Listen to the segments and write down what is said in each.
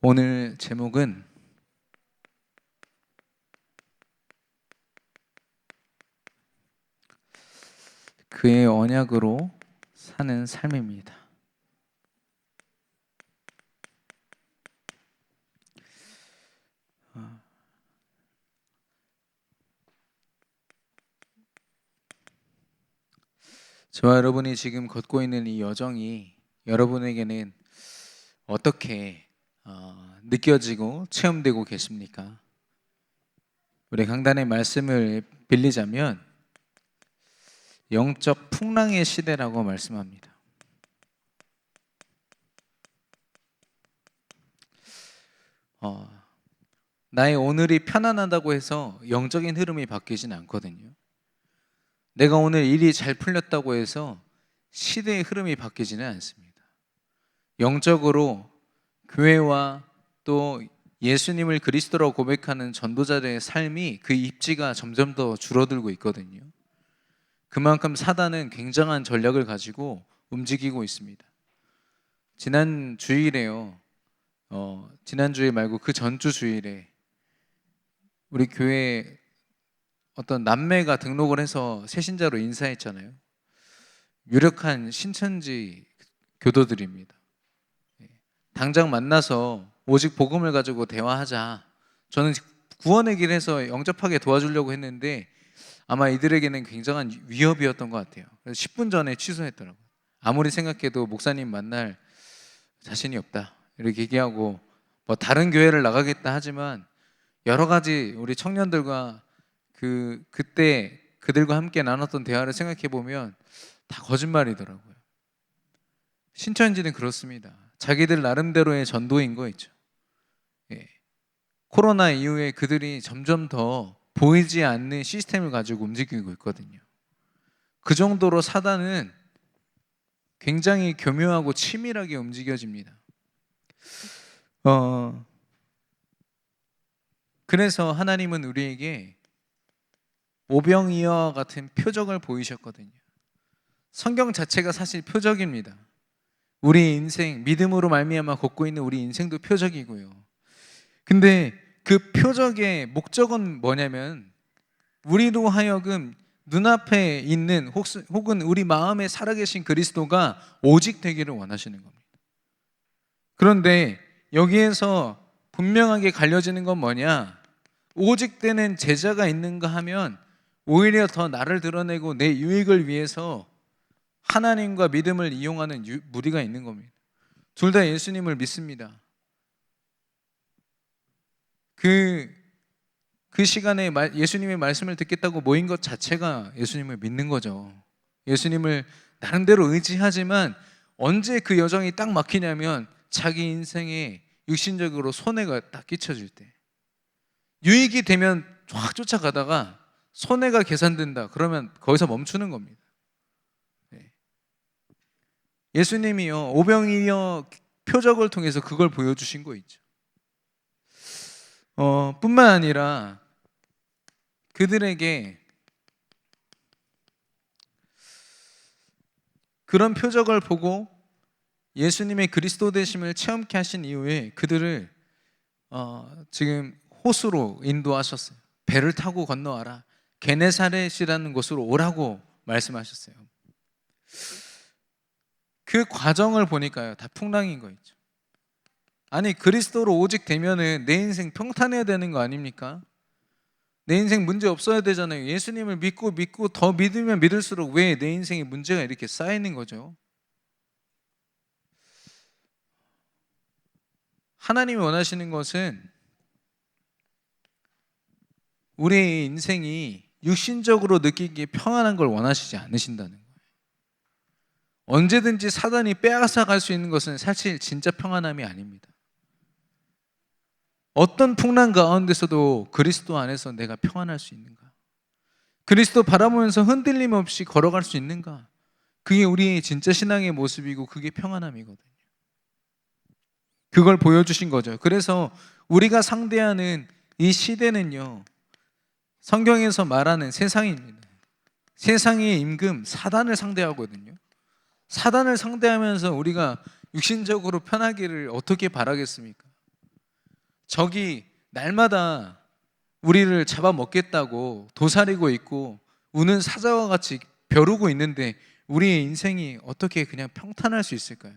오늘 제목은 그의 언약으로 사는 삶입니다. 저와 여러분이 지금 걷고 있는 이 여정이 여러분에게는 어떻게 느껴지고 체험되고 계십니까? 우리 강단의 말씀을 빌리자면 영적 풍랑의 시대라고 말씀합니다. 나의 오늘이 편안하다고 해서 영적인 흐름이 바뀌진 않거든요. 내가 오늘 일이 잘 풀렸다고 해서 시대의 흐름이 바뀌지는 않습니다. 영적으로 교회와 또 예수님을 그리스도라고 고백하는 전도자들의 삶이 그 입지가 점점 더 줄어들고 있거든요. 그만큼 사단은 굉장한 전략을 가지고 움직이고 있습니다. 지난 주일에요. 지난 주일 말고 그 전주 주일에 우리 교회 어떤 남매가 등록을 해서 새신자로 인사했잖아요. 유력한 신천지 교도들입니다. 당장 만나서 오직 복음을 가지고 대화하자. 저는 구원의 길에서 영접하게 도와주려고 했는데 아마 이들에게는 굉장한 위협이었던 것 같아요. 그래서 10분 전에 취소했더라고요. 아무리 생각해도 목사님 만날 자신이 없다 이렇게 얘기하고 뭐 다른 교회를 나가겠다 하지만 여러 가지 우리 청년들과 그때 그들과 함께 나눴던 대화를 생각해 보면 다 거짓말이더라고요. 신천지는 그렇습니다. 자기들 나름대로의 전도인 거 있죠. 코로나 이후에 그들이 점점 더 보이지 않는 시스템을 가지고 움직이고 있거든요. 그 정도로 사단은 굉장히 교묘하고 치밀하게 움직여집니다. 그래서 하나님은 우리에게 오병이어 같은 표적을 보이셨거든요. 성경 자체가 사실 표적입니다. 우리 인생, 믿음으로 말미암아 걷고 있는 우리 인생도 표적이고요. 근데 그 표적의 목적은 뭐냐면 우리로 하여금 눈앞에 있는 혹은 우리 마음에 살아계신 그리스도가 오직 되기를 원하시는 겁니다. 그런데 여기에서 분명하게 갈려지는 건 뭐냐? 오직 되는 제자가 있는가 하면 오히려 더 나를 드러내고 내 유익을 위해서 하나님과 믿음을 이용하는 무리가 있는 겁니다. 둘 다 예수님을 믿습니다. 그 시간에 예수님의 말씀을 듣겠다고 모인 것 자체가 예수님을 믿는 거죠. 예수님을 나름대로 의지하지만 언제 그 여정이 딱 막히냐면 자기 인생에 육신적으로 손해가 딱 끼쳐질 때, 유익이 되면 확 쫓아가다가 손해가 계산된다 그러면 거기서 멈추는 겁니다. 예수님이요 오병이어 표적을 통해서 그걸 보여주신 거 있죠. 뿐만 아니라 그들에게 그런 표적을 보고 예수님의 그리스도 되심을 체험케 하신 이후에 그들을 지금 호수로 인도하셨어요. 배를 타고 건너와라. 게네사렛이라는 곳으로 오라고 말씀하셨어요. 그 과정을 보니까요 다 풍랑인 거 있죠. 아니 그리스도로 오직 되면은 내 인생 평탄해야 되는 거 아닙니까? 내 인생 문제 없어야 되잖아요. 예수님을 믿고 더 믿으면 믿을수록 왜 내 인생에 문제가 이렇게 쌓이는 거죠? 하나님이 원하시는 것은 우리의 인생이 육신적으로 느끼기에 평안한 걸 원하시지 않으신다는 거예요. 언제든지 사단이 빼앗아 갈 수 있는 것은 사실 진짜 평안함이 아닙니다. 어떤 풍랑 가운데서도 그리스도 안에서 내가 평안할 수 있는가? 그리스도 바라보면서 흔들림 없이 걸어갈 수 있는가? 그게 우리의 진짜 신앙의 모습이고 그게 평안함이거든요. 그걸 보여주신 거죠. 그래서 우리가 상대하는 이 시대는요 성경에서 말하는 세상입니다. 세상의 임금 사단을 상대하거든요. 사단을 상대하면서 우리가 육신적으로 편하기를 어떻게 바라겠습니까? 적이 날마다 우리를 잡아먹겠다고 도사리고 있고 우는 사자와 같이 벼르고 있는데 우리의 인생이 어떻게 그냥 평탄할 수 있을까요?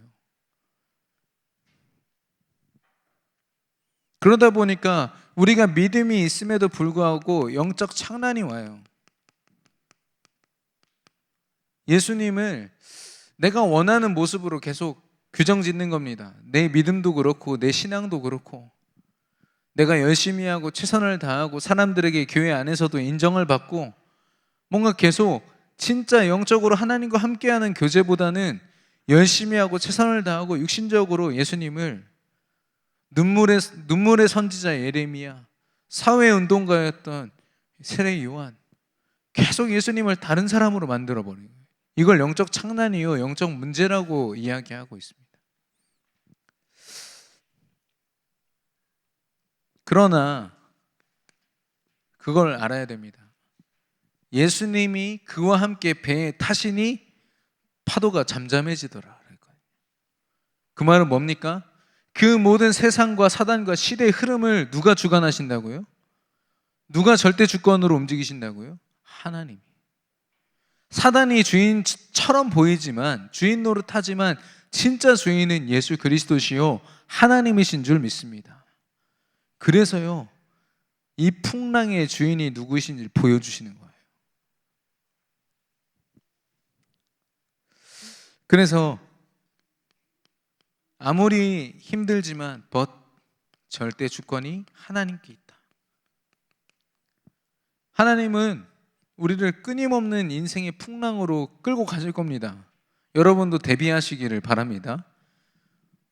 그러다 보니까 우리가 믿음이 있음에도 불구하고 영적 착란이 와요. 예수님을 내가 원하는 모습으로 계속 규정 짓는 겁니다. 내 믿음도 그렇고 내 신앙도 그렇고 내가 열심히 하고 최선을 다하고 사람들에게 교회 안에서도 인정을 받고 뭔가 계속 진짜 영적으로 하나님과 함께하는 교제보다는 열심히 하고 최선을 다하고 육신적으로 예수님을 눈물의 선지자 예레미야, 사회운동가였던 세례 요한, 계속 예수님을 다른 사람으로 만들어버려요. 이걸 영적 착란이요, 영적 문제라고 이야기하고 있습니다. 그러나 그걸 알아야 됩니다. 예수님이 그와 함께 배에 타시니 파도가 잠잠해지더라. 그 말은 뭡니까? 그 모든 세상과 사단과 시대의 흐름을 누가 주관하신다고요? 누가 절대 주권으로 움직이신다고요? 하나님. 사단이 주인처럼 보이지만, 주인 노릇하지만 진짜 주인은 예수 그리스도시요 하나님이신 줄 믿습니다. 그래서요, 이 풍랑의 주인이 누구이신지 보여주시는 거예요. 그래서 아무리 힘들지만 절대 주권이 하나님께 있다. 하나님은 우리를 끊임없는 인생의 풍랑으로 끌고 가실 겁니다. 여러분도 대비하시기를 바랍니다.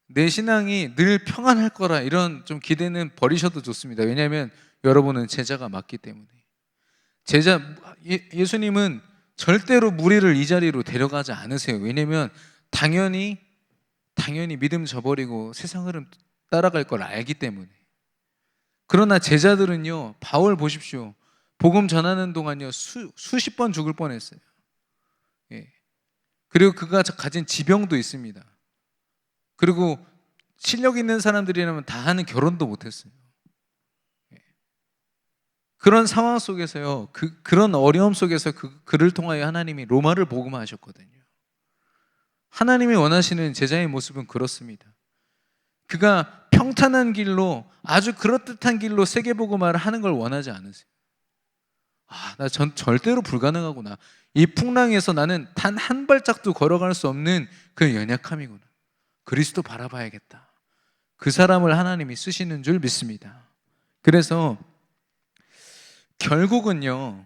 내 신앙이 늘 평안할 거라 이런 좀 기대는 버리셔도 좋습니다. 왜냐하면 여러분은 제자가 맞기 때문에. 예수님은 절대로 무리를 이 자리로 데려가지 않으세요. 왜냐하면 당연히 믿음 저버리고 세상 흐름 따라갈 걸 알기 때문에. 그러나 제자들은요, 바울 보십시오. 복음 전하는 동안요 수십 번 죽을 뻔했어요. 예. 그리고 그가 가진 지병도 있습니다. 그리고 실력 있는 사람들이라면 다 하는 결혼도 못했어요. 예. 그런 상황 속에서요, 그런 어려움 속에서 그를 통하여 하나님이 로마를 복음하셨거든요. 하나님이 원하시는 제자의 모습은 그렇습니다. 그가 평탄한 길로, 아주 그럴듯한 길로 세계복음화를 하는 걸 원하지 않으세요. 나 절대로 불가능하구나. 이 풍랑에서 나는 단 한 발짝도 걸어갈 수 없는 그 연약함이구나. 그리스도 바라봐야겠다. 그 사람을 하나님이 쓰시는 줄 믿습니다. 그래서 결국은요,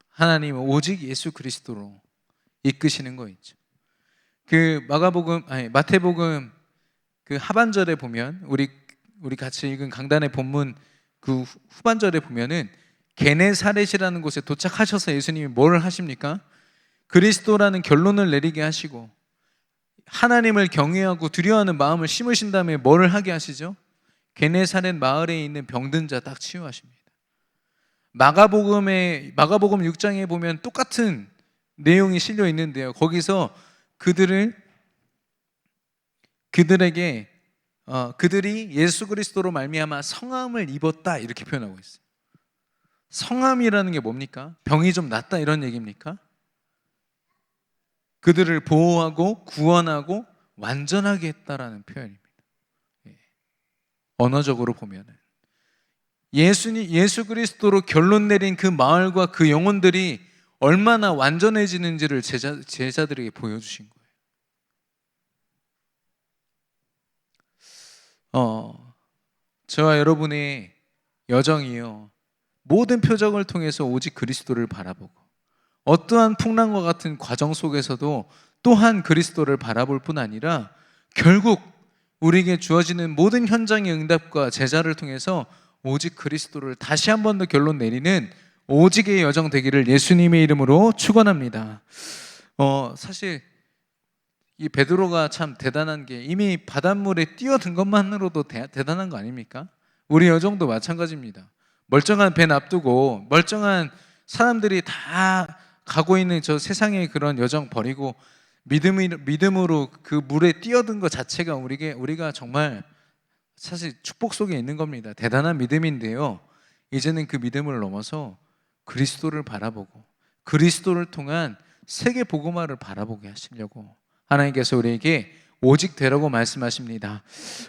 하나님은 오직 예수 그리스도로 이끄시는 거 있죠. 그 마태복음 그 하반절에 보면 우리 같이 읽은 강단의 본문 그 후반절에 보면은 게네사렛이라는 곳에 도착하셔서 예수님이 뭘 하십니까? 그리스도라는 결론을 내리게 하시고 하나님을 경외하고 두려워하는 마음을 심으신 다음에 뭘 하게 하시죠? 게네사렛 마을에 있는 병든 자 딱 치유하십니다. 마가복음 6장에 보면 똑같은 내용이 실려 있는데요. 거기서 그들이 예수 그리스도로 말미암아 성함을 입었다 이렇게 표현하고 있어요. 성함이라는 게 뭡니까? 병이 좀 낫다 이런 얘기입니까? 그들을 보호하고 구원하고 완전하게 했다라는 표현입니다. 언어적으로 보면은 예수 그리스도로 결론 내린 그 마을과 그 영혼들이 얼마나 완전해지는지를 제자들에게 보여주신 거예요. 저와 여러분의 여정이요, 모든 표적을 통해서 오직 그리스도를 바라보고 어떠한 풍랑과 같은 과정 속에서도 또한 그리스도를 바라볼 뿐 아니라 결국 우리에게 주어지는 모든 현장의 응답과 제자를 통해서 오직 그리스도를 다시 한 번 더 결론 내리는 오직의 여정 되기를 예수님의 이름으로 축원합니다. 사실 이 베드로가 참 대단한 게 이미 바닷물에 뛰어든 것만으로도 대단한 거 아닙니까? 우리 여정도 마찬가지입니다. 멀쩡한 배 놔두고 멀쩡한 사람들이 다 가고 있는 저 세상의 그런 여정 버리고 믿음으로 그 물에 뛰어든 것 자체가 우리가 정말 사실 축복 속에 있는 겁니다. 대단한 믿음인데요. 이제는 그 믿음을 넘어서 그리스도를 바라보고 그리스도를 통한 세계 복음화를 바라보게 하시려고 하나님께서 우리에게 오직 되라고 말씀하십니다.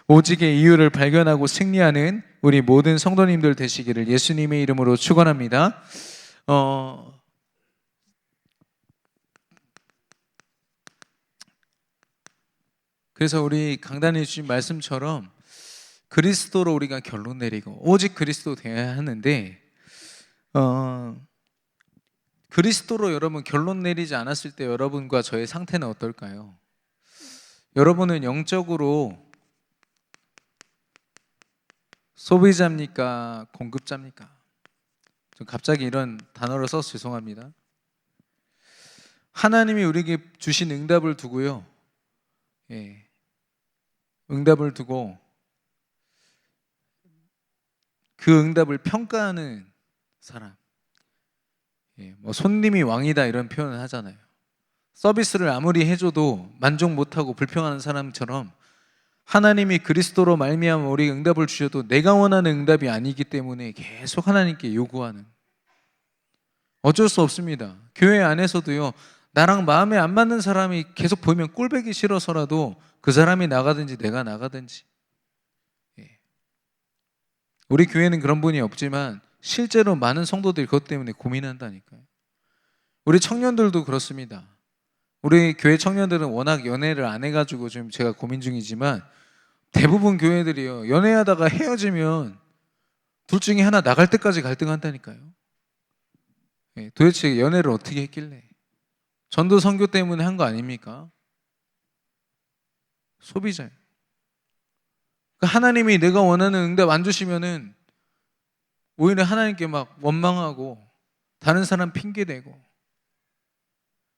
오직의 이유를 발견하고 승리하는 우리 모든 성도님들 되시기를 예수님의 이름으로 축원합니다. 그래서 우리 강단에 주신 말씀처럼 그리스도로 우리가 결론 내리고 오직 그리스도 되어야 하는데 그리스도로 여러분 결론 내리지 않았을 때 여러분과 저의 상태는 어떨까요? 여러분은 영적으로 소비자입니까? 공급자입니까? 좀 갑자기 이런 단어를 써서 죄송합니다. 하나님이 우리에게 주신 응답을 두고요. 응답을 두고 그 응답을 평가하는 사람. 뭐 손님이 왕이다 이런 표현을 하잖아요. 서비스를 아무리 해줘도 만족 못하고 불평하는 사람처럼 하나님이 그리스도로 말미암아 우리에게 응답을 주셔도 내가 원하는 응답이 아니기 때문에 계속 하나님께 요구하는, 어쩔 수 없습니다. 교회 안에서도요, 나랑 마음에 안 맞는 사람이 계속 보이면 꼴보기 싫어서라도 그 사람이 나가든지 내가 나가든지. 우리 교회는 그런 분이 없지만 실제로 많은 성도들이 그것 때문에 고민한다니까요. 우리 청년들도 그렇습니다. 우리 교회 청년들은 워낙 연애를 안 해가지고 지금 제가 고민 중이지만 대부분 교회들이요, 연애하다가 헤어지면 둘 중에 하나 나갈 때까지 갈등한다니까요. 도대체 연애를 어떻게 했길래? 전도 선교 때문에 한 거 아닙니까? 소비자예요. 그러니까 하나님이 내가 원하는 응답 안 주시면은 오히려 하나님께 막 원망하고 다른 사람 핑계대고.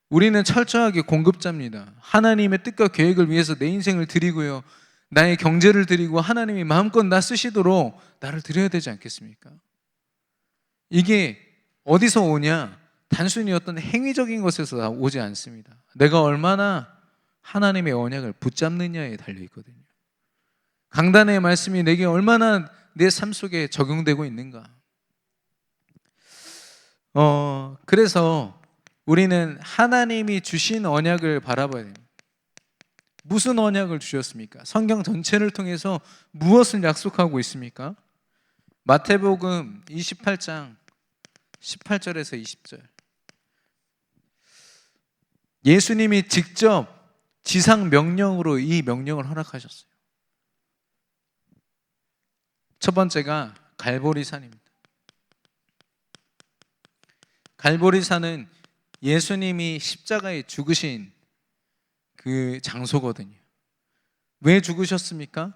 우리는 철저하게 공급자입니다. 하나님의 뜻과 계획을 위해서 내 인생을 드리고요, 나의 경제를 드리고 하나님이 마음껏 나 쓰시도록 나를 드려야 되지 않겠습니까? 이게 어디서 오냐? 단순히 어떤 행위적인 것에서 오지 않습니다. 내가 얼마나 하나님의 언약을 붙잡느냐에 달려있거든요. 강단의 말씀이 내게 얼마나 내 삶 속에 적용되고 있는가. 그래서 우리는 하나님이 주신 언약을 바라봐야 됩니다. 무슨 언약을 주셨습니까? 성경 전체를 통해서 무엇을 약속하고 있습니까? 마태복음 28장 18절에서 20절. 예수님이 직접 지상 명령으로 이 명령을 허락하셨어요. 첫 번째가 갈보리산입니다. 갈보리산은 예수님이 십자가에 죽으신 그 장소거든요. 왜 죽으셨습니까?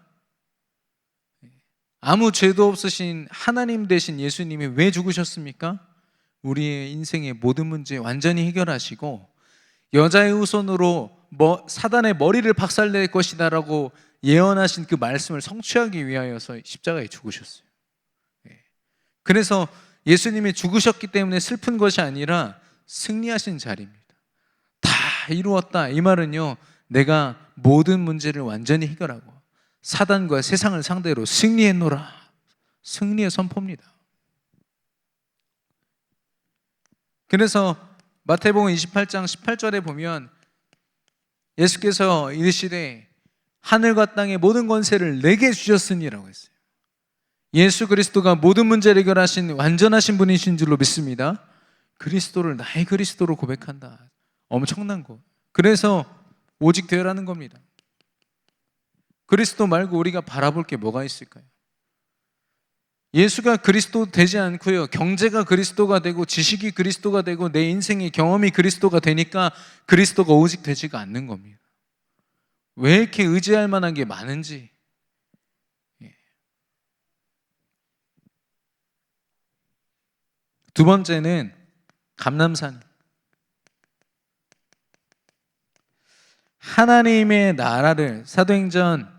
아무 죄도 없으신 하나님 되신 예수님이 왜 죽으셨습니까? 우리의 인생의 모든 문제 완전히 해결하시고 여자의 후손으로 사단의 머리를 박살낼 것이다 라고 예언하신 그 말씀을 성취하기 위하여서 십자가에 죽으셨어요. 그래서 예수님이 죽으셨기 때문에 슬픈 것이 아니라 승리하신 자리입니다. 다 이루었다, 이 말은요, 내가 모든 문제를 완전히 해결하고 사단과 세상을 상대로 승리했노라, 승리의 선포입니다. 그래서 마태복음 28장 18절에 보면 예수께서 이르시되 하늘과 땅의 모든 권세를 내게 주셨으니라고 했어요. 예수 그리스도가 모든 문제를 해결하신 완전하신 분이신 줄로 믿습니다. 그리스도를 나의 그리스도로 고백한다. 엄청난 거. 그래서 오직 되어라는 겁니다. 그리스도 말고 우리가 바라볼 게 뭐가 있을까요? 예수가 그리스도 되지 않고요, 경제가 그리스도가 되고 지식이 그리스도가 되고 내 인생의 경험이 그리스도가 되니까 그리스도가 오직 되지가 않는 겁니다. 왜 이렇게 의지할 만한 게 많은지. 두 번째는 감람산. 하나님의 나라를 사도행전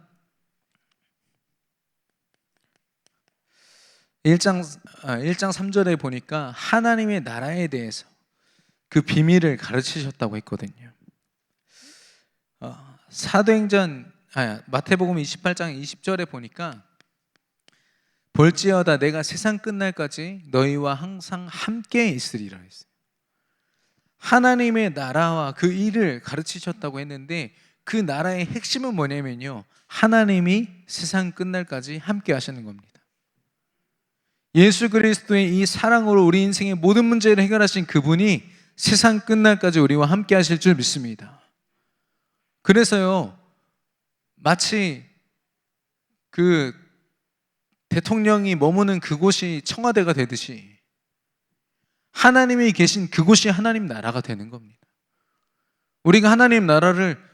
1장 3절에 보니까 하나님의 나라에 대해서 그 비밀을 가르치셨다고 했거든요. 마태복음 28장 20절에 보니까 볼지어다 내가 세상 끝날까지 너희와 항상 함께 있으리라 했어요. 하나님의 나라와 그 일을 가르치셨다고 했는데 그 나라의 핵심은 뭐냐면요, 하나님이 세상 끝날까지 함께 하시는 겁니다. 예수 그리스도의 이 사랑으로 우리 인생의 모든 문제를 해결하신 그분이 세상 끝날까지 우리와 함께 하실 줄 믿습니다. 그래서요, 마치 그 대통령이 머무는 그곳이 청와대가 되듯이 하나님이 계신 그곳이 하나님 나라가 되는 겁니다. 우리가 하나님 나라를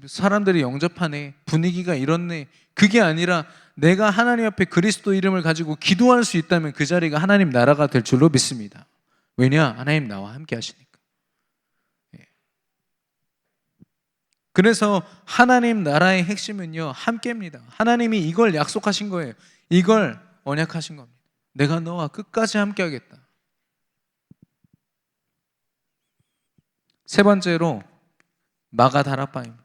사람들이 영접하네, 분위기가 이렇네, 그게 아니라 내가 하나님 앞에 그리스도 이름을 가지고 기도할 수 있다면 그 자리가 하나님 나라가 될 줄로 믿습니다. 왜냐? 하나님 나와 함께 하시니까. 그래서 하나님 나라의 핵심은요, 함께입니다. 하나님이 이걸 약속하신 거예요. 이걸 언약하신 겁니다. 내가 너와 끝까지 함께 하겠다. 세 번째로 마가다락방입니다.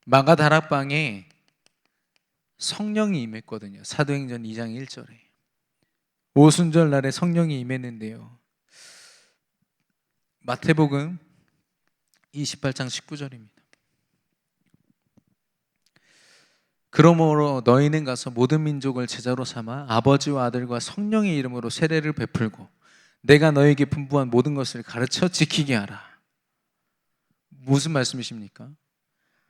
마가다락방에 성령이 임했거든요. 사도행전 2장 1절에 오순절 날에 성령이 임했는데요, 마태복음 28장 19절입니다. 그러므로 너희는 가서 모든 민족을 제자로 삼아 아버지와 아들과 성령의 이름으로 세례를 베풀고 내가 너에게 분부한 모든 것을 가르쳐 지키게 하라. 무슨 말씀이십니까?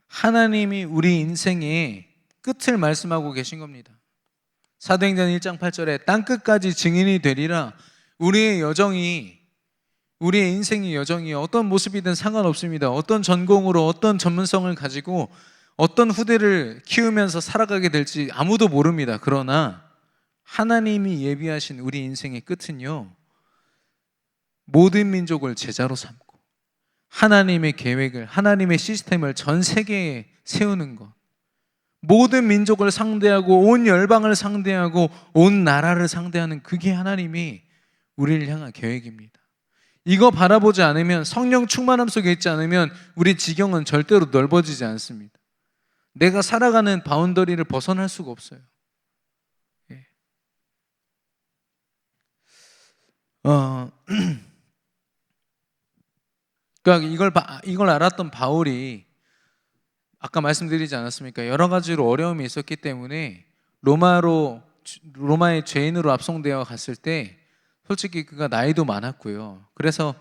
하나님이 우리 인생의 끝을 말씀하고 계신 겁니다. 사도행전 1장 8절에 땅끝까지 증인이 되리라. 우리의 인생의 여정이 어떤 모습이든 상관없습니다. 어떤 전공으로 어떤 전문성을 가지고 어떤 후대를 키우면서 살아가게 될지 아무도 모릅니다. 그러나 하나님이 예비하신 우리 인생의 끝은요, 모든 민족을 제자로 삼고 하나님의 계획을, 하나님의 시스템을 전 세계에 세우는 것, 모든 민족을 상대하고 온 열방을 상대하고 온 나라를 상대하는, 그게 하나님이 우리를 향한 계획입니다. 이거 바라보지 않으면, 성령 충만함 속에 있지 않으면 우리 지경은 절대로 넓어지지 않습니다. 내가 살아가는 바운더리를 벗어날 수가 없어요. 그러니까 이걸 알았던 바울이 아까 말씀드리지 않았습니까? 여러 가지로 어려움이 있었기 때문에 로마의 죄인으로 압송되어 갔을 때 솔직히 그가 나이도 많았고요. 그래서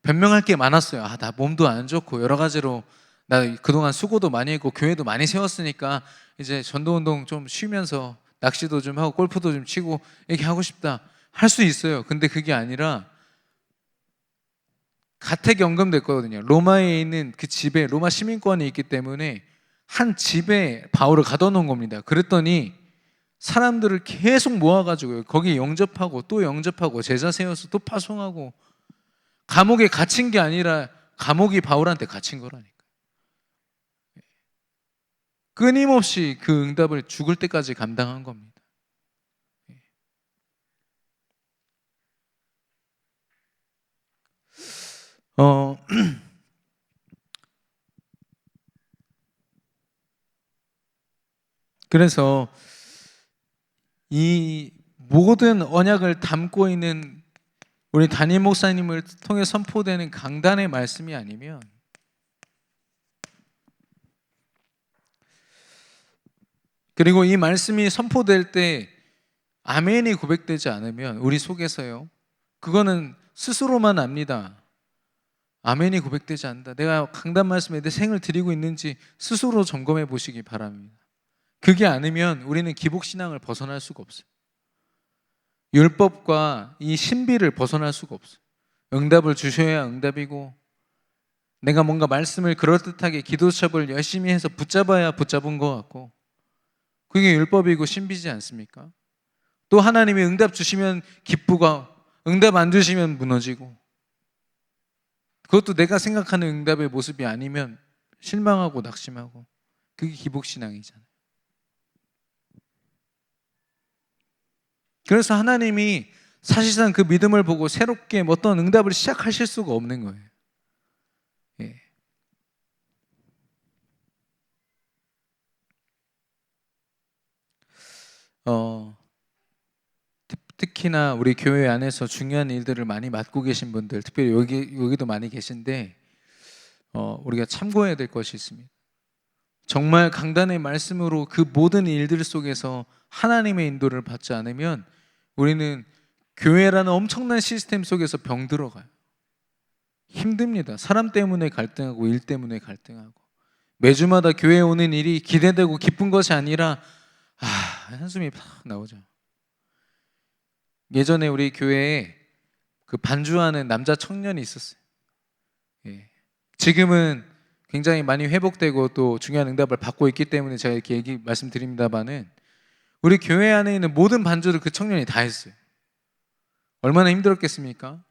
변명할 게 많았어요. 나 몸도 안 좋고 여러 가지로 나 그동안 수고도 많이 했고 교회도 많이 세웠으니까 이제 전도운동 좀 쉬면서 낚시도 좀 하고 골프도 좀 치고 이렇게 하고 싶다, 할 수 있어요. 근데 그게 아니라 가택연금 됐거든요. 로마에 있는 그 집에 로마 시민권이 있기 때문에 한 집에 바울을 가둬놓은 겁니다. 그랬더니 사람들을 계속 모아가지고 거기 영접하고 또 영접하고 제자 세워서 또 파송하고, 감옥에 갇힌 게 아니라 감옥이 바울한테 갇힌 거라니까. 끊임없이 그 응답을 죽을 때까지 감당한 겁니다. 그래서 이 모든 언약을 담고 있는 우리 담임 목사님을 통해 선포되는 강단의 말씀이 아니면, 그리고 이 말씀이 선포될 때 아멘이 고백되지 않으면 우리 속에서요, 그거는 스스로만 압니다. 아멘이 고백되지 않는다, 내가 강단 말씀에 내 생을 드리고 있는지 스스로 점검해 보시기 바랍니다. 그게 아니면 우리는 기복신앙을 벗어날 수가 없어요. 율법과 이 신비를 벗어날 수가 없어요. 응답을 주셔야 응답이고, 내가 뭔가 말씀을 그럴듯하게 기도첩을 열심히 해서 붙잡아야 붙잡은 것 같고, 그게 율법이고 신비지 않습니까? 또 하나님이 응답 주시면 기쁘고 응답 안 주시면 무너지고, 그것도 내가 생각하는 응답의 모습이 아니면 실망하고 낙심하고, 그게 기복신앙이잖아요. 그래서 하나님이 사실상 그 믿음을 보고 새롭게 어떤 응답을 시작하실 수가 없는 거예요. 예. 특히나 우리 교회 안에서 중요한 일들을 많이 맡고 계신 분들, 특별히 여기도 많이 계신데, 우리가 참고해야 될 것이 있습니다. 정말 강단의 말씀으로 그 모든 일들 속에서 하나님의 인도를 받지 않으면 우리는 교회라는 엄청난 시스템 속에서 병들어가요. 힘듭니다. 사람 때문에 갈등하고 일 때문에 갈등하고, 매주마다 교회에 오는 일이 기대되고 기쁜 것이 아니라 한숨이 팍 나오죠. 예전에 우리 교회에 그 반주하는 남자 청년이 있었어요. 예. 지금은 굉장히 많이 회복되고 또 중요한 응답을 받고 있기 때문에 제가 이렇게 말씀드립니다만은, 우리 교회 안에 있는 모든 반주를 그 청년이 다 했어요. 얼마나 힘들었겠습니까?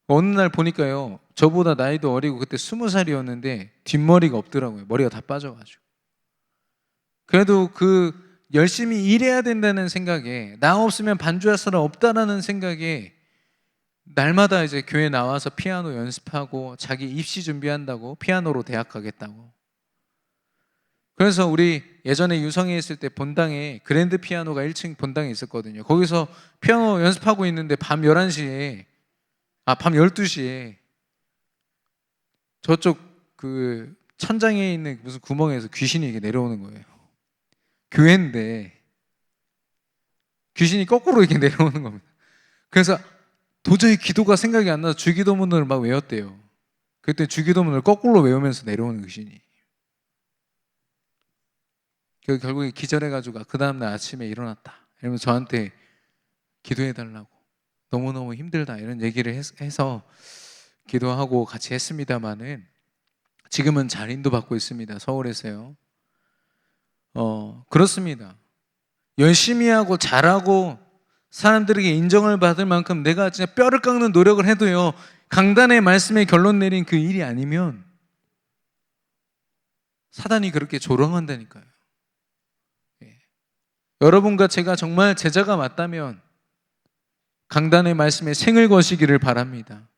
어느 날 보니까요, 저보다 나이도 어리고 그때 20살이었는데 뒷머리가 없더라고요. 머리가 다 빠져가지고. 그래도 그 열심히 일해야 된다는 생각에, 나 없으면 반주할 사람 없다라는 생각에 날마다 이제 교회 나와서 피아노 연습하고 자기 입시 준비한다고 피아노로 대학 가겠다고. 그래서 우리 예전에 유성에 있을 때 본당에 그랜드 피아노가 1층 본당에 있었거든요. 거기서 피아노 연습하고 있는데 밤 12시에 저쪽 그 천장에 있는 무슨 구멍에서 귀신이 이렇게 내려오는 거예요. 교회인데 귀신이 거꾸로 이렇게 내려오는 겁니다. 그래서 도저히 기도가 생각이 안 나서 주기도문을 막 외웠대요. 그때 주기도문을 거꾸로 외우면서 내려오는 귀신이. 결국에 기절해가지고 그 다음날 아침에 일어났다 이러면서 저한테 기도해달라고, 너무너무 힘들다 이런 얘기를 해서 기도하고 같이 했습니다마는, 지금은 잘 인도받고 있습니다. 서울에서요. 그렇습니다. 열심히 하고 잘하고 사람들에게 인정을 받을 만큼 내가 진짜 뼈를 깎는 노력을 해도요, 강단의 말씀에 결론 내린 그 일이 아니면 사단이 그렇게 조롱한다니까요. 예. 여러분과 제가 정말 제자가 맞다면 강단의 말씀에 생을 거시기를 바랍니다.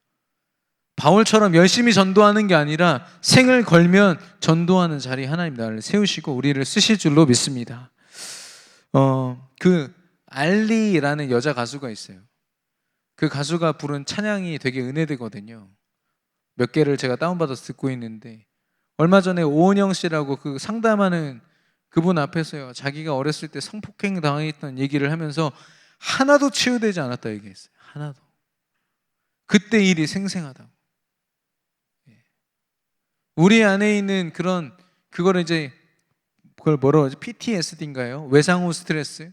바울처럼 열심히 전도하는 게 아니라 생을 걸면 전도하는 자리 하나님 나를 세우시고 우리를 쓰실 줄로 믿습니다. 그 알리라는 여자 가수가 있어요. 그 가수가 부른 찬양이 되게 은혜되거든요. 몇 개를 제가 다운받아서 듣고 있는데, 얼마 전에 오은영 씨라고 그 상담하는 그분 앞에서요, 자기가 어렸을 때 성폭행 당했던 얘기를 하면서 하나도 치유되지 않았다 얘기했어요. 하나도. 그때 일이 생생하다고. 우리 안에 있는 그걸 이제 그걸 뭐라고 하지? PTSD인가요? 외상후 스트레스?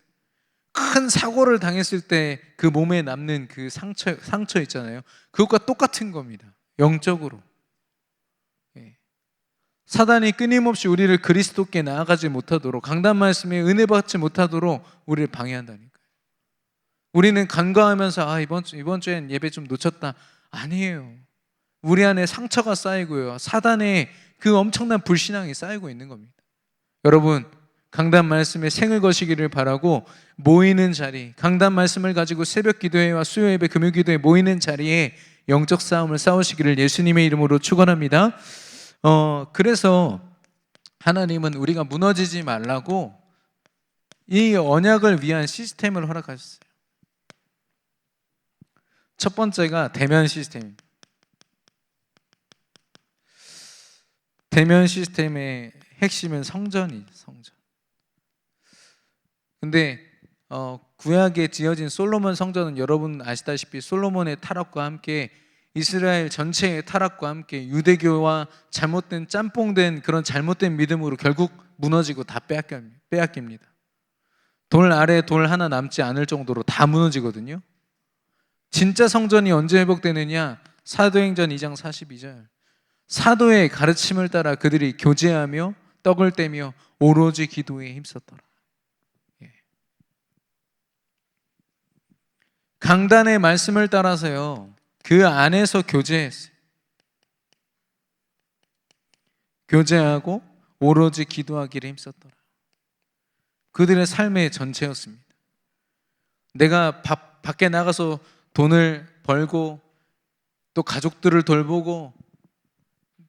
큰 사고를 당했을 때 그 몸에 남는 그 상처 있잖아요. 그것과 똑같은 겁니다. 영적으로. 사단이 끊임없이 우리를 그리스도께 나아가지 못하도록, 강단 말씀에 은혜 받지 못하도록 우리를 방해한다니까요. 우리는 간과하면서 이번 주엔 예배 좀 놓쳤다. 아니에요. 우리 안에 상처가 쌓이고요, 사단의 그 엄청난 불신앙이 쌓이고 있는 겁니다. 여러분, 강단 말씀에 생을 거시기를 바라고, 모이는 자리, 강단 말씀을 가지고 새벽 기도회와 수요 예배, 금요 기도회 모이는 자리에 영적 싸움을 싸우시기를 예수님의 이름으로 축원합니다. 그래서 하나님은 우리가 무너지지 말라고 이 언약을 위한 시스템을 허락하셨어요. 첫 번째가 대면 시스템입니다. 대면 시스템의 핵심은 성전이죠. 성전. 근데 구약에 지어진 솔로몬 성전은 여러분 아시다시피 솔로몬의 타락과 함께 이스라엘 전체의 타락과 함께 유대교와 잘못된 짬뽕된 그런 잘못된 믿음으로 결국 무너지고 다 빼앗깁니다. 돌 아래 돌 하나 남지 않을 정도로 다 무너지거든요. 진짜 성전이 언제 회복되느냐? 사도행전 2장 42절. 사도의 가르침을 따라 그들이 교제하며 떡을 떼며 오로지 기도에 힘썼더라. 강단의 말씀을 따라서요, 그 안에서 교제했어요. 교제하고 오로지 기도하기를 힘썼더라. 그들의 삶의 전체였습니다. 내가 밖에 나가서 돈을 벌고 또 가족들을 돌보고,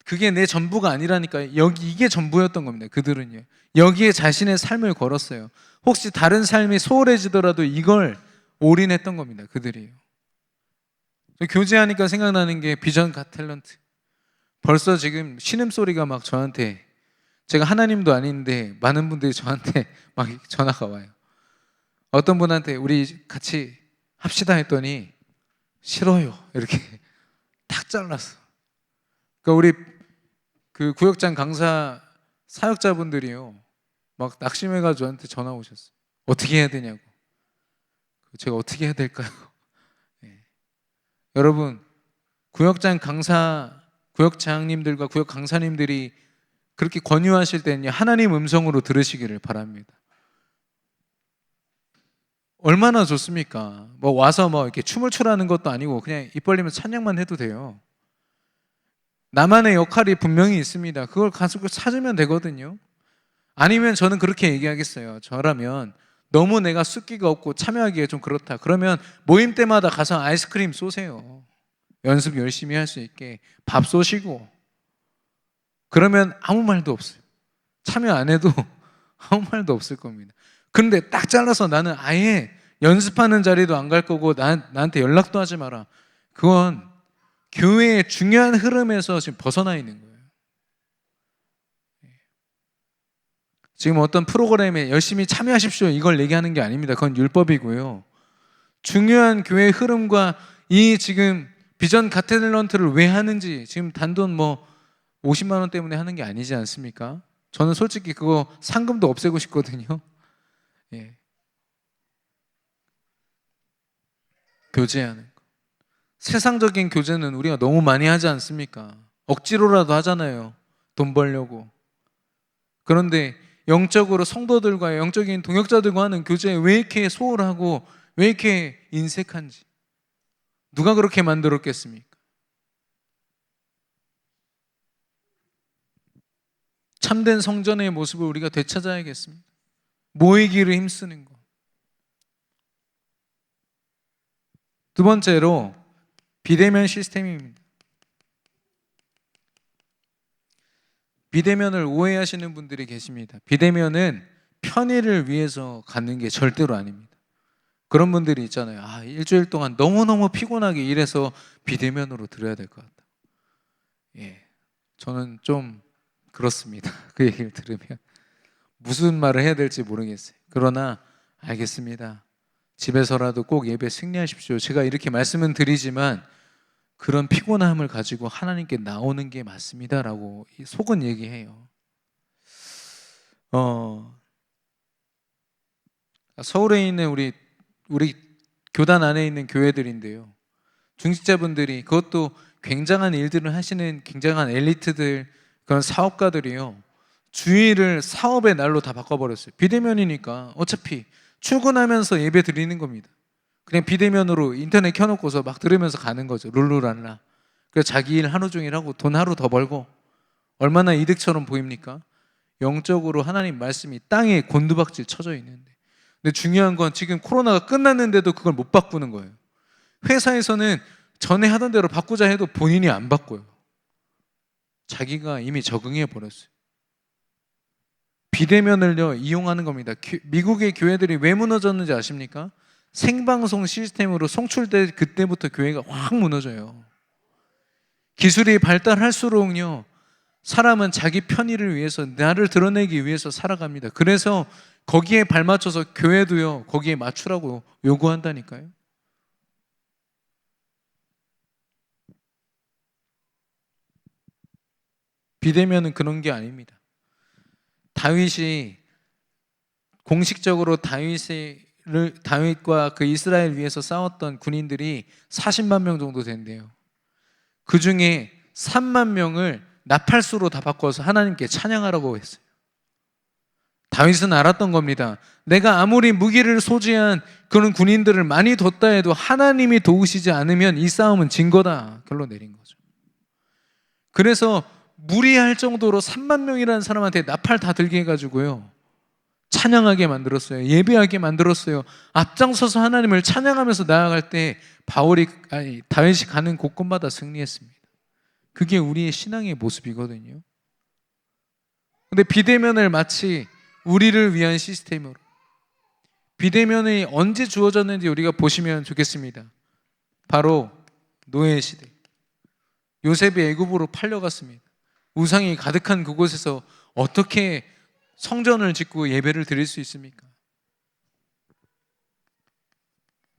그게 내 전부가 아니라니까요. 이게 전부였던 겁니다. 그들은요. 여기에 자신의 삶을 걸었어요. 혹시 다른 삶이 소홀해지더라도 이걸 올인했던 겁니다. 그들이요. 교제하니까 생각나는 게 비전 갓 탤런트. 벌써 지금 신음소리가 막 저한테, 제가 하나님도 아닌데 많은 분들이 저한테 막 전화가 와요. 어떤 분한테 우리 같이 합시다 했더니 싫어요. 이렇게 탁 잘랐어. 그러니까 우리 그 구역장 강사 사역자분들이요, 막 낙심해가지고 저한테 전화 오셨어요. 어떻게 해야 되냐고. 제가 어떻게 해야 될까요? 네. 여러분, 구역장 강사, 구역장님들과 구역 강사님들이 그렇게 권유하실 때는요, 하나님 음성으로 들으시기를 바랍니다. 얼마나 좋습니까? 뭐 와서 뭐 이렇게 춤을 추라는 것도 아니고 그냥 입 벌리면 찬양만 해도 돼요. 나만의 역할이 분명히 있습니다. 그걸 가서 찾으면 되거든요. 아니면 저는 그렇게 얘기하겠어요. 저라면 너무 내가 숫기가 없고 참여하기가 좀 그렇다. 그러면 모임 때마다 가서 아이스크림 쏘세요. 연습 열심히 할 수 있게 밥 쏘시고. 그러면 아무 말도 없어요. 참여 안 해도 아무 말도 없을 겁니다. 그런데 딱 잘라서 나는 아예 연습하는 자리도 안 갈 거고 나한테 연락도 하지 마라. 그건 교회의 중요한 흐름에서 지금 벗어나 있는 거예요. 지금 어떤 프로그램에 열심히 참여하십시오 이걸 얘기하는 게 아닙니다. 그건 율법이고요. 중요한 교회의 흐름과 이 지금 비전 가테들런트를 왜 하는지, 지금 단돈 뭐 50만 원 때문에 하는 게 아니지 않습니까? 저는 솔직히 그거 상금도 없애고 싶거든요. 예. 교제하는 거. 세상적인 교제는 우리가 너무 많이 하지 않습니까? 억지로라도 하잖아요. 돈 벌려고. 그런데 영적으로 성도들과 영적인 동역자들과 하는 교제 왜 이렇게 소홀하고 왜 이렇게 인색한지, 누가 그렇게 만들었겠습니까? 참된 성전의 모습을 우리가 되찾아야겠습니다. 모이기를 힘쓰는 것. 두 번째로 비대면 시스템입니다. 비대면을 오해하시는 분들이 계십니다. 비대면은 편의를 위해서 갖는 게 절대로 아닙니다. 그런 분들이 있잖아요. 일주일 동안 너무너무 피곤하게 일해서 비대면으로 들어야 될 것 같다. 예, 저는 좀 그렇습니다. 그 얘기를 들으면 무슨 말을 해야 될지 모르겠어요. 그러나 알겠습니다. 집에서라도 꼭 예배 승리하십시오. 제가 이렇게 말씀은 드리지만 그런 피곤함을 가지고 하나님께 나오는 게 맞습니다라고 속은 얘기해요. 서울에 있는 우리 교단 안에 있는 교회들인데요. 중직자분들이, 그것도 굉장한 일들을 하시는 굉장한 엘리트들, 그런 사업가들이요, 주일을 사업의 날로 다 바꿔버렸어요. 비대면이니까 어차피 출근하면서 예배 드리는 겁니다. 그냥 비대면으로 인터넷 켜놓고서 막 들으면서 가는 거죠. 룰루랄라. 그래서 자기 일 하루 종일 하고 돈 하루 더 벌고, 얼마나 이득처럼 보입니까? 영적으로 하나님 말씀이 땅에 곤두박질 쳐져 있는데. 근데 중요한 건 지금 코로나가 끝났는데도 그걸 못 바꾸는 거예요. 회사에서는 전에 하던 대로 바꾸자 해도 본인이 안 바꿔요. 자기가 이미 적응해 버렸어요. 비대면을요 이용하는 겁니다. 미국의 교회들이 왜 무너졌는지 아십니까? 생방송 시스템으로 송출될 그때부터 교회가 확 무너져요. 기술이 발달할수록요, 사람은 자기 편의를 위해서, 나를 드러내기 위해서 살아갑니다. 그래서 거기에 발맞춰서 교회도요 거기에 맞추라고 요구한다니까요. 비대면은 그런 게 아닙니다. 다윗이 공식적으로 다윗과 그 이스라엘 위에서 싸웠던 군인들이 40만 명 정도 된대요. 그 중에 3만 명을 나팔수로 다 바꿔서 하나님께 찬양하라고 했어요. 다윗은 알았던 겁니다. 내가 아무리 무기를 소지한 그런 군인들을 많이 뒀다 해도 하나님이 도우시지 않으면 이 싸움은 진 거다 결론 내린 거죠. 그래서 무리할 정도로 3만 명이라는 사람한테 나팔 다 들게 해가지고요, 찬양하게 만들었어요. 예배하게 만들었어요. 앞장서서 하나님을 찬양하면서 나아갈 때 다윗이 가는 곳곳마다 승리했습니다. 그게 우리의 신앙의 모습이거든요. 근데 비대면을 마치 우리를 위한 시스템으로, 비대면이 언제 주어졌는지 우리가 보시면 좋겠습니다. 바로 노예 시대. 요셉이 애굽으로 팔려갔습니다. 우상이 가득한 그곳에서 어떻게 성전을 짓고 예배를 드릴 수 있습니까?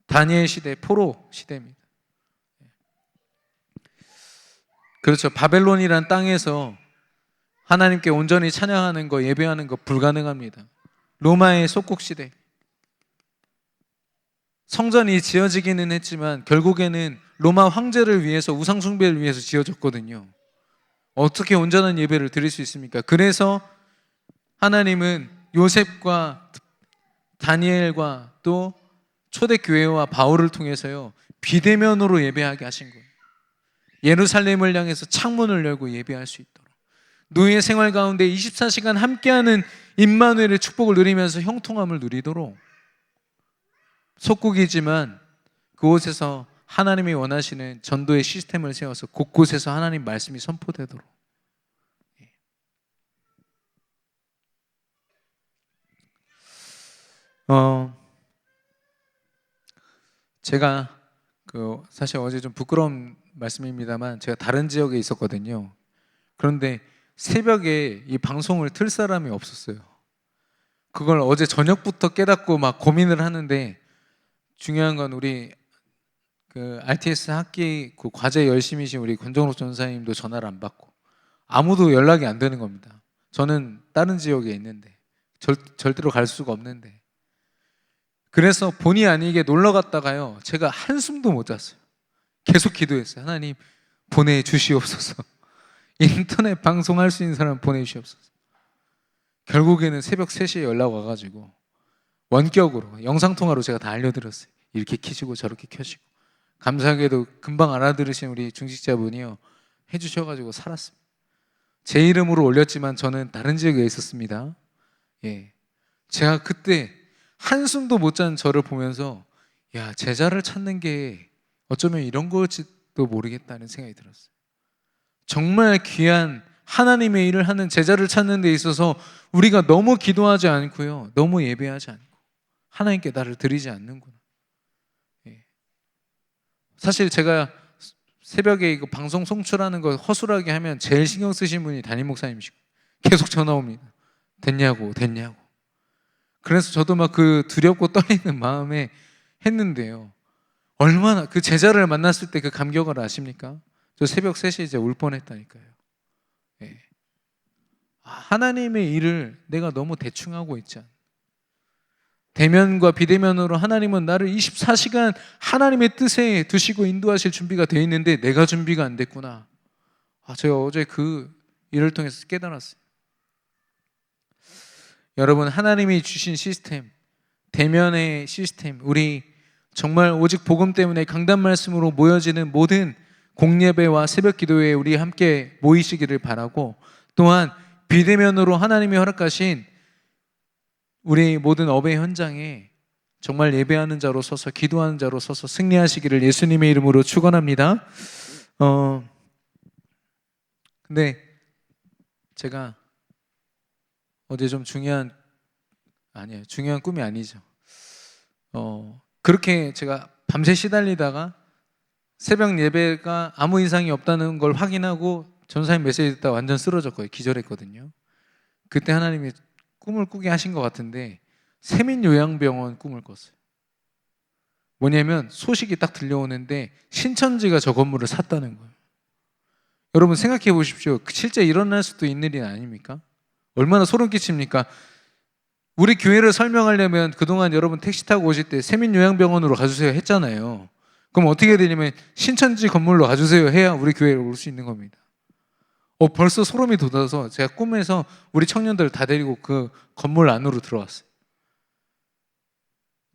다니엘 시대, 포로 시대입니다. 그렇죠. 바벨론이란 땅에서 하나님께 온전히 찬양하는 거, 예배하는 거 불가능합니다. 로마의 속국 시대. 성전이 지어지기는 했지만 결국에는 로마 황제를 위해서, 우상 숭배를 위해서 지어졌거든요. 어떻게 온전한 예배를 드릴 수 있습니까? 그래서 하나님은 요셉과 다니엘과 또 초대교회와 바울을 통해서요, 비대면으로 예배하게 하신 거예요. 예루살렘을 향해서 창문을 열고 예배할 수 있도록, 노예 생활 가운데 24시간 함께하는 임마누엘의 축복을 누리면서 형통함을 누리도록, 속국이지만 그곳에서 하나님이 원하시는 전도의 시스템을 세워서 곳곳에서 하나님 말씀이 선포되도록. 제가 사실 어제 좀 부끄러운 말씀입니다만, 제가 다른 지역에 있었거든요. 그런데 새벽에 이 방송을 틀 사람이 없었어요. 그걸 어제 저녁부터 깨닫고 막 고민을 하는데, 중요한 건 우리 RTS 학기 과제 열심히신 우리 권정록 전사님도 전화를 안 받고 아무도 연락이 안 되는 겁니다. 저는 다른 지역에 있는데 절대로 갈 수가 없는데, 그래서 본의 아니게 놀러 갔다가요, 제가 한숨도 못 잤어요. 계속 기도했어요. 하나님 보내주시옵소서. 인터넷 방송할 수 있는 사람 보내주시옵소서. 결국에는 새벽 3시에 연락 와가지고 원격으로 영상통화로 제가 다 알려드렸어요. 이렇게 켜시고 저렇게 켜시고. 감사하게도 금방 알아들으신 우리 중직자분이요, 해주셔가지고 살았습니다. 제 이름으로 올렸지만 저는 다른 지역에 있었습니다. 예, 제가 그때 한숨도 못 잔 저를 보면서, 야, 제자를 찾는 게 어쩌면 이런 걸지도 모르겠다는 생각이 들었어요. 정말 귀한 하나님의 일을 하는 제자를 찾는 데 있어서 우리가 너무 기도하지 않고요, 너무 예배하지 않고 하나님께 나를 드리지 않는구나. 예. 사실 제가 새벽에 이거 방송 송출하는 거 허술하게 하면 제일 신경 쓰신 분이 담임 목사님이시고, 계속 전화 옵니다. 됐냐고. 그래서 저도 막 그 두렵고 떨리는 마음에 했는데요, 얼마나 그 제자를 만났을 때 그 감격을 아십니까? 저 새벽 3시에 이제 울 뻔했다니까요. 예. 하나님의 일을 내가 너무 대충 하고 있지 않나. 대면과 비대면으로 하나님은 나를 24시간 하나님의 뜻에 두시고 인도하실 준비가 되어 있는데 내가 준비가 안 됐구나. 제가 어제 그 일을 통해서 깨달았어요. 여러분, 하나님이 주신 시스템, 대면의 시스템, 우리 정말 오직 복음 때문에 강단 말씀으로 모여지는 모든 공예배와 새벽 기도회에 우리 함께 모이시기를 바라고, 또한 비대면으로 하나님이 허락하신 우리 모든 업의 현장에 정말 예배하는 자로 서서, 기도하는 자로 서서 승리하시기를 예수님의 이름으로 축원합니다. 근데 제가 어제 좀 중요한 꿈이 아니죠. 그렇게 제가 밤새 시달리다가 새벽 예배가 아무 이상이 없다는 걸 확인하고 전사님 메시지 듣다 완전 쓰러졌거든요. 기절했거든요. 그때 하나님이 꿈을 꾸게 하신 것 같은데, 세민요양병원 꿈을 꿨어요. 뭐냐면 소식이 딱 들려오는데 신천지가 저 건물을 샀다는 거예요. 여러분 생각해 보십시오. 실제 일어날 수도 있는 일 아닙니까? 얼마나 소름 끼칩니까? 우리 교회를 설명하려면 그동안 여러분 택시 타고 오실 때 세민요양병원으로 가주세요 했잖아요. 그럼 어떻게 되냐면 신천지 건물로 가주세요 해야 우리 교회로 올 수 있는 겁니다. 벌써 소름이 돋아서 제가 꿈에서 우리 청년들 다 데리고 그 건물 안으로 들어갔어요.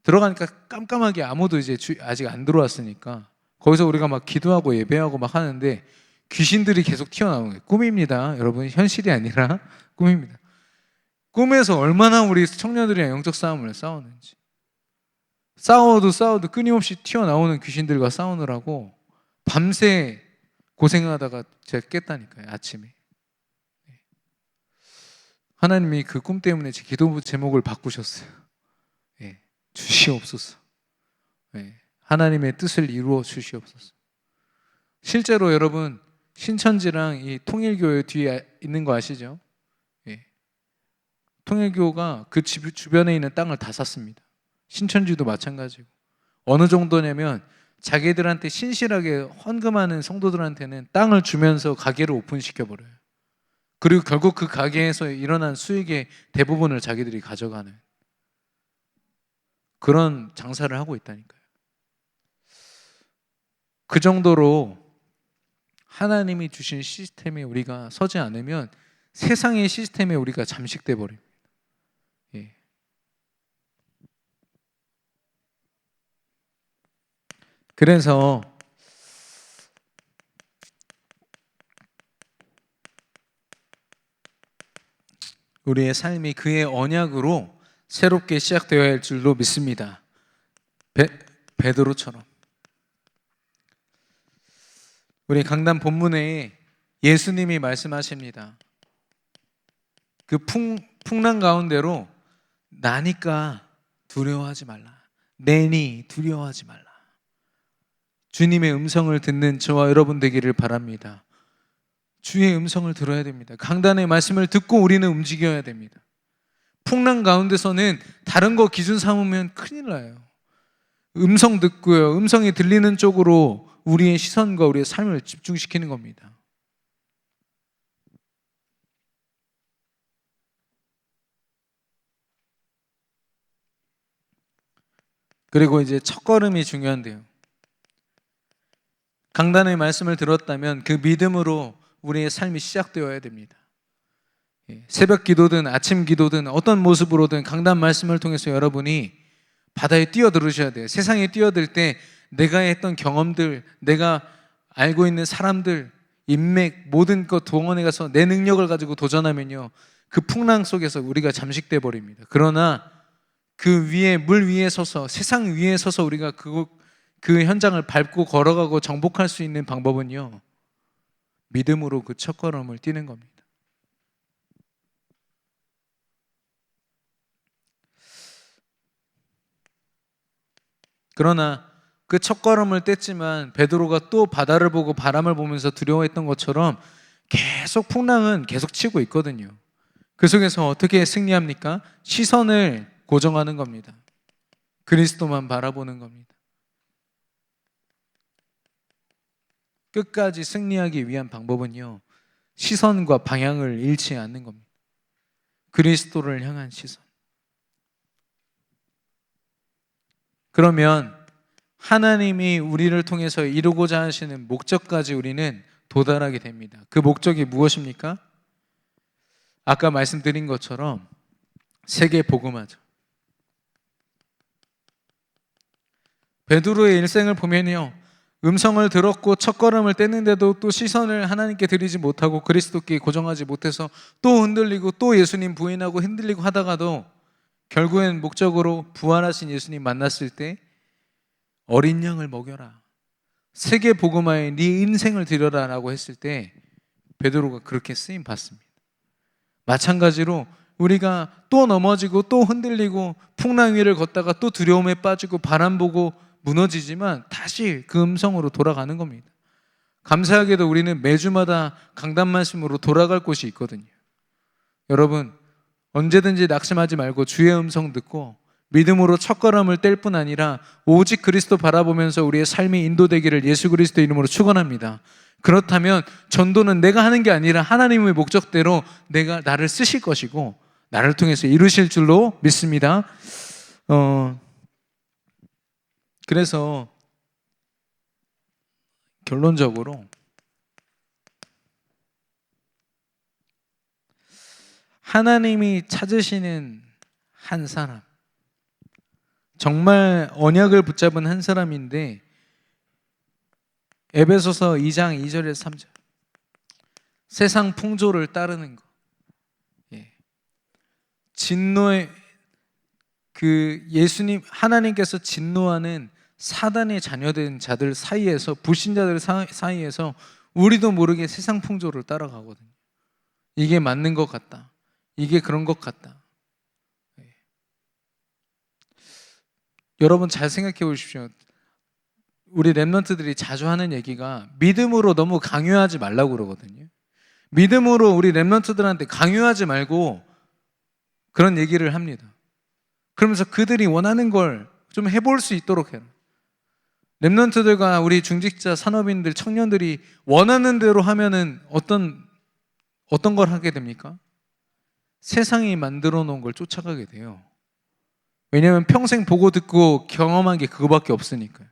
들어가니까 깜깜하게 아무도 이제 아직 안 들어왔으니까 거기서 우리가 막 기도하고 예배하고 막 하는데 귀신들이 계속 튀어나오는 거예요. 꿈입니다. 여러분, 현실이 아니라 꿈입니다. 꿈에서 얼마나 우리 청년들이랑 영적 싸움을 싸우는지. 싸워도 끊임없이 튀어나오는 귀신들과 싸우느라고 밤새 고생하다가 제가 깼다니까요, 아침에. 하나님이 그 꿈 때문에 제 기도 제목을 바꾸셨어요. 예, 주시옵소서. 예, 하나님의 뜻을 이루어 주시옵소서. 실제로 여러분, 신천지랑 이 통일교회 뒤에 있는 거 아시죠? 예, 통일교가 그 주변에 있는 땅을 다 샀습니다. 신천지도 마찬가지고. 어느 정도냐면 자기들한테 신실하게 헌금하는 성도들한테는 땅을 주면서 가게를 오픈시켜버려요. 그리고 결국 그 가게에서 일어난 수익의 대부분을 자기들이 가져가는 그런 장사를 하고 있다니까요. 그 정도로 하나님이 주신 시스템에 우리가 서지 않으면 세상의 시스템에 우리가 잠식돼 버립니다. 예. 그래서 우리의 삶이 그의 언약으로 새롭게 시작되어야 할 줄로 믿습니다. 베드로처럼. 우리 강단 본문에 예수님이 말씀하십니다. 그 풍랑 가운데로 나니까 두려워하지 말라. 내니 두려워하지 말라. 주님의 음성을 듣는 저와 여러분 되기를 바랍니다. 주의 음성을 들어야 됩니다. 강단의 말씀을 듣고 우리는 움직여야 됩니다. 풍랑 가운데서는 다른 거 기준 삼으면 큰일 나요. 음성 듣고요, 음성이 들리는 쪽으로 우리의 시선과 우리의 삶을 집중시키는 겁니다. 그리고 이제 첫걸음이 중요한데요. 강단의 말씀을 들었다면 그 믿음으로 우리의 삶이 시작되어야 됩니다. 새벽 기도든 아침 기도든 어떤 모습으로든 강단 말씀을 통해서 여러분이 바다에 뛰어들으셔야 돼요. 세상에 뛰어들 때 내가 했던 경험들, 내가 알고 있는 사람들, 인맥, 모든 것 동원해 가서 내 능력을 가지고 도전하면요, 그 풍랑 속에서 우리가 잠식돼 버립니다. 그러나 그 위에, 물 위에 서서, 세상 위에 서서 우리가 그 현장을 밟고 걸어가고 정복할 수 있는 방법은요, 믿음으로 그 첫걸음을 뛰는 겁니다. 그러나 그 첫걸음을 뗐지만 베드로가 또 바다를 보고 바람을 보면서 두려워했던 것처럼 계속 풍랑은 계속 치고 있거든요. 그 속에서 어떻게 승리합니까? 시선을 고정하는 겁니다. 그리스도만 바라보는 겁니다. 끝까지 승리하기 위한 방법은요, 시선과 방향을 잃지 않는 겁니다. 그리스도를 향한 시선. 그러면 하나님이 우리를 통해서 이루고자 하시는 목적까지 우리는 도달하게 됩니다. 그 목적이 무엇입니까? 아까 말씀드린 것처럼 세계 복음화죠. 베드로의 일생을 보면요, 음성을 들었고 첫걸음을 뗐는데도 또 시선을 하나님께 드리지 못하고 그리스도께 고정하지 못해서 또 흔들리고 또 예수님 부인하고 흔들리고 하다가도 결국엔 목적으로 부활하신 예수님 만났을 때 어린 양을 먹여라, 세계 복음화에 네 인생을 드려라 라고 했을 때 베드로가 그렇게 쓰임 받습니다. 마찬가지로 우리가 또 넘어지고 또 흔들리고 풍랑 위를 걷다가 또 두려움에 빠지고 바람 보고 무너지지만 다시 그 음성으로 돌아가는 겁니다. 감사하게도 우리는 매주마다 강단 말씀으로 돌아갈 곳이 있거든요. 여러분, 언제든지 낙심하지 말고 주의 음성 듣고 믿음으로 첫걸음을 뗄 뿐 아니라 오직 그리스도 바라보면서 우리의 삶이 인도되기를 예수 그리스도 이름으로 축원합니다. 그렇다면 전도는 내가 하는 게 아니라 하나님의 목적대로 나를 쓰실 것이고 나를 통해서 이루실 줄로 믿습니다. 그래서 결론적으로 하나님이 찾으시는 한 사람, 정말 언약을 붙잡은 한 사람인데 에베소서 2장 2절에서 3절, 세상 풍조를 따르는 것, 진노의 예수님 하나님께서 진노하는 사단의 자녀된 자들 사이에서, 불신자들 사이에서 우리도 모르게 세상 풍조를 따라가거든요. 이게 맞는 것 같다, 이게 그런 것 같다. 여러분 잘 생각해 보십시오. 우리 랩런트들이 자주 하는 얘기가 믿음으로 너무 강요하지 말라고 그러거든요. 믿음으로 우리 랩런트들한테 강요하지 말고 그런 얘기를 합니다. 그러면서 그들이 원하는 걸 좀 해볼 수 있도록 해요. 랩런트들과 우리 중직자, 산업인들, 청년들이 원하는 대로 하면은 어떤 걸 하게 됩니까? 세상이 만들어 놓은 걸 쫓아가게 돼요. 왜냐하면 평생 보고 듣고 경험한 게 그거밖에 없으니까요.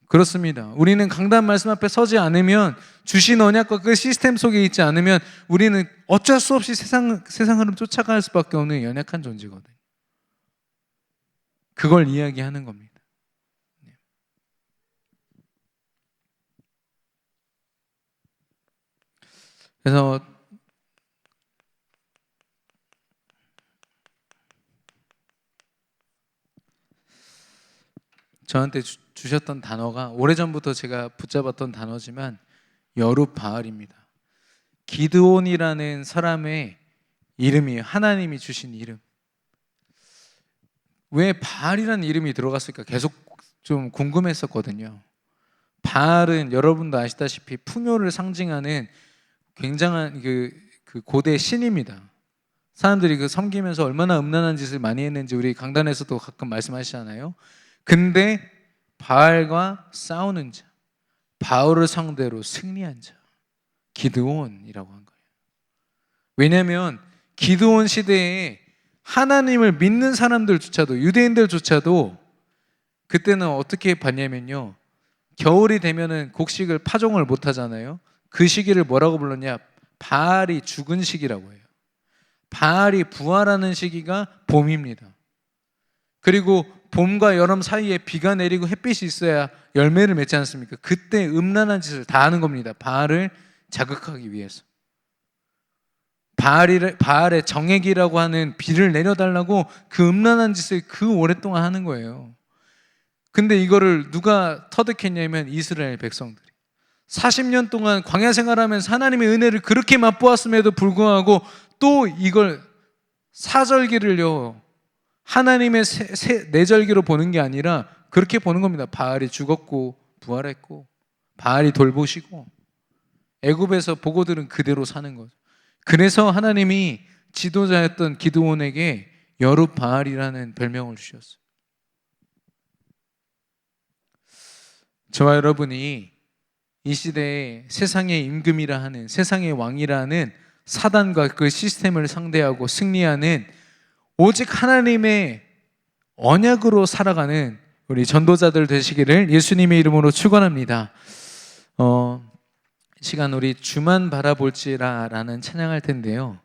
그렇습니다. 우리는 강단 말씀 앞에 서지 않으면, 주신 언약과 그 시스템 속에 있지 않으면 우리는 어쩔 수 없이 세상 흐름 쫓아갈 수밖에 없는 연약한 존재거든요. 그걸 이야기하는 겁니다. 그래서 저한테 주셨던 단어가, 오래전부터 제가 붙잡았던 단어지만 여룻바알입니다. 기드온이라는 사람의 이름이에요. 하나님이 주신 이름. 왜 바알이라는 이름이 들어갔을까 계속 좀 궁금했었거든요. 바알은 여러분도 아시다시피 풍요를 상징하는 굉장한 그 고대 신입니다. 사람들이 섬기면서 얼마나 음란한 짓을 많이 했는지 우리 강단에서도 가끔 말씀하시잖아요. 근데 바알과 싸우는 자, 바울을 상대로 승리한 자, 기드온이라고 한 거예요. 왜냐하면 기드온 시대에 하나님을 믿는 사람들조차도, 유대인들조차도 그때는 어떻게 봤냐면요, 겨울이 되면은 곡식을 파종을 못 하잖아요. 그 시기를 뭐라고 불렀냐? 바알이 죽은 시기라고 해요. 바알이 부활하는 시기가 봄입니다. 그리고 봄과 여름 사이에 비가 내리고 햇빛이 있어야 열매를 맺지 않습니까? 그때 음란한 짓을 다 하는 겁니다. 바알을 자극하기 위해서. 바알의 정액이라고 하는 비를 내려달라고 그 음란한 짓을 그 오랫동안 하는 거예요. 근데 이거를 누가 터득했냐면 이스라엘 백성들이 40년 동안 광야 생활하면서 하나님의 은혜를 그렇게 맛보았음에도 불구하고 또 이걸 사절기를요, 하나님의 내절기로 보는 게 아니라 그렇게 보는 겁니다. 바알이 죽었고 부활했고 바알이 돌보시고 애굽에서 보고들은 그대로 사는 거죠. 그래서 하나님이 지도자였던 기드온에게 여룻바알이라는 별명을 주셨어요. 저와 여러분이 이 시대에 세상의 임금이라 하는, 세상의 왕이라는 사단과 그 시스템을 상대하고 승리하는 오직 하나님의 언약으로 살아가는 우리 전도자들 되시기를 예수님의 이름으로 축원합니다. 시간 우리 주만 바라볼지라라는 찬양할 텐데요.